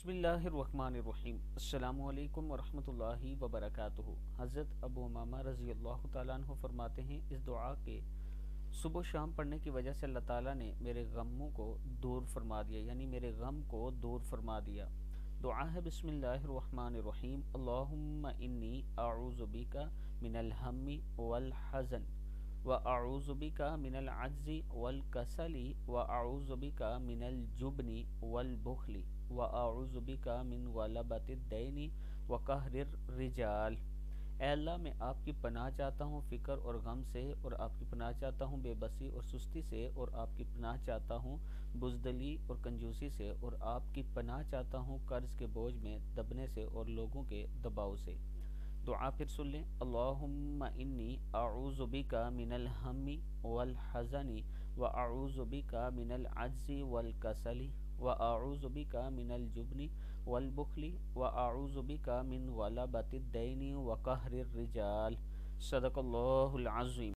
بسم اللہ الرحمن الرحیم۔ السلام علیکم ورحمۃ اللہ وبرکاتہ۔ حضرت ابو امامہ رضی اللہ تعالیٰ عنہ فرماتے ہیں، اس دعا کے صبح و شام پڑھنے کی وجہ سے اللہ تعالیٰ نے میرے غموں کو دور فرما دیا، یعنی میرے غم کو دور فرما دیا۔ دعا ہے بسم اللہ الرحمن الرحیم، اللہم انی اعوذ بک من الہم والحزن وَأَعُوذُ بِكَ مِنَ الْعَجْزِ وَالْكَسَلِ وَأَعُوذُ بِكَ مِنَ الْجُبْنِ وَالْبُخْلِ وَأَعُوذُ بِكَ مِنْ غَلَبَةِ الدَّيْنِ وَقَهْرِ الرِّجَالِ۔ اے اللہ، میں آپ کی پناہ چاہتا ہوں فکر اور غم سے، اور آپ کی پناہ چاہتا ہوں بے بسی اور سستی سے، اور آپ کی پناہ چاہتا ہوں بزدلی اور کنجوسی سے، اور آپ کی پناہ چاہتا ہوں قرض کے بوجھ میں دبنے سے اور لوگوں کے دباؤ سے۔ دعا پھر سن لیں، اللہم انی اعوذ بک من الہم والحزن واعوذ بک من العجز والکسل واعوذ بک من الجبن والبخل واعوذ بک من غلبۃ الدین وقہر الرجال۔ صدق اللہ العظیم۔